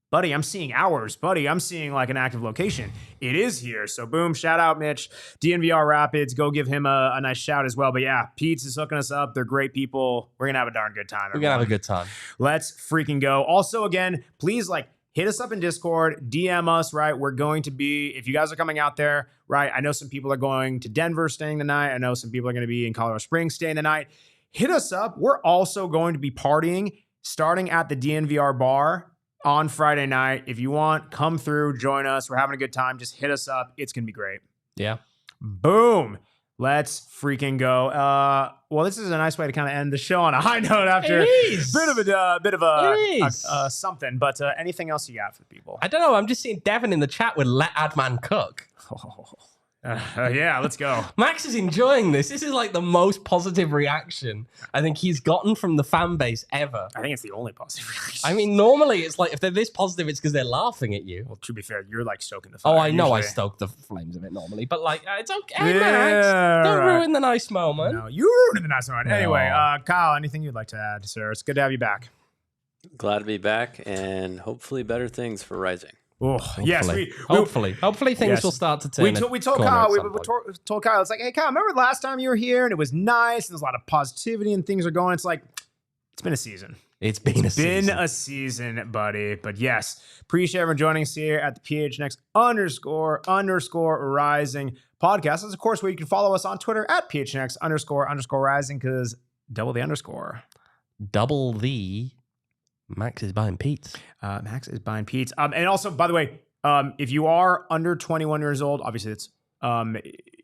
buddy, I'm seeing hours, buddy. I'm seeing like an active location. It is here. So boom, shout out Mitch, DNVR Rapids. Go give him a nice shout as well. But yeah, Pete's is hooking us up. They're great people. We're going to have a darn good time. We're going to have a good time. Let's freaking go. Also, again, please hit us up in Discord, DM us, right? We're going to be, if you guys are coming out there, right? I know some people are going to Denver staying the night. I know some people are going to be in Colorado Springs staying the night. Hit us up. We're also going to be partying starting at the DNVR bar on Friday night. If you want, come through, join us. We're having a good time. Just hit us up. It's going to be great. Yeah. Boom. Let's freaking go. Well, this is a nice way to kind of end the show on a high note after a bit of a something. But anything else you got for people? I don't know. I'm just seeing Devin in the chat with Let Adman Cook. Yeah, let's go. Max is enjoying this. This is like the most positive reaction I think he's gotten from the fan base ever. I think it's the only positive reaction. I mean, normally it's like if they're this positive, it's because they're laughing at you. Well, to be fair, you're like stoking the fire. Oh, I know usually. I stoke the flames of it normally, but like it's okay, Max. Don't ruin the nice moment. No, you ruined the nice moment. No. Anyway, Kyle, anything you'd like to add, sir? It's good to have you back. Glad to be back, and hopefully better things for Rising. Oh, yes, hopefully things will start to turn. We told Kyle. We told Kyle. It's like, hey, Kyle, remember last time you were here and it was nice and there's a lot of positivity and things are going. It's like it's been a season. It's been a season, buddy. But yes, appreciate everyone joining us here at the PHNX __ rising podcast. That's, of course, where you can follow us on Twitter at PHNX __ rising, because double the underscore. Double the Max is buying Pete's. Max is buying Pete's. And also, by the way, if you are under 21 years old, obviously it's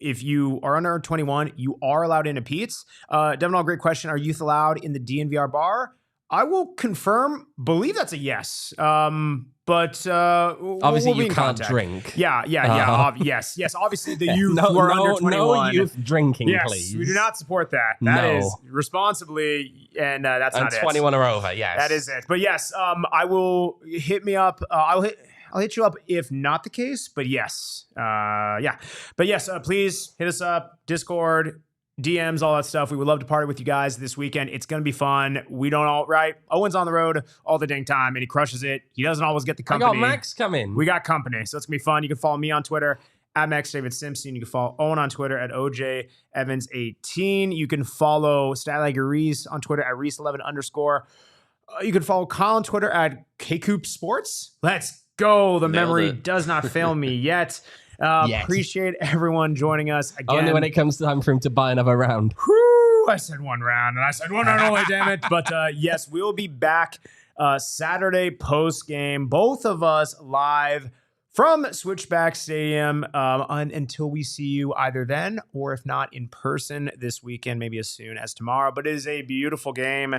if you are under 21, you are allowed into Pete's. Devin, great question. Are youth allowed in the DNVR bar? I will confirm, believe that's a yes. But obviously you can't drink. Yeah. Yes. Obviously the youth who are under 21. No youth drinking, yes, please. We do not support that. That is responsibly, and that's not it. 21 or over, yes. That is it. But yes, I will hit me up. I'll hit you up if not the case, but yes. But yes, please hit us up, Discord, DMs, all that stuff. We would love to party with you guys this weekend. It's going to be fun. We don't all, right? Owen's on the road all the dang time, and he crushes it. He doesn't always get the company. I got Max coming. We got company, so it's going to be fun. You can follow me on Twitter at Max David Simpson. You can follow Owen on Twitter at OJ Evans18. You can follow Statlager Reese on Twitter at Reese11 _. You can follow Kyle on Twitter at KCoop Sports. Let's go. The memory does not fail me yet. Appreciate everyone joining us again. Only when it comes time for him to buy another round. Whew, I said one round, and I said one round only, damn it. But yes, we'll be back Saturday post-game. Both of us live from Switchback Stadium until we see you either then or if not in person this weekend, maybe as soon as tomorrow. But it is a beautiful game,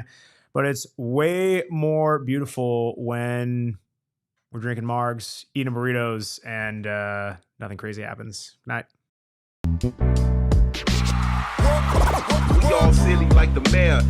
but it's way more beautiful when we're drinking margs, eating burritos, and nothing crazy happens. Good night. We all silly like the mayor.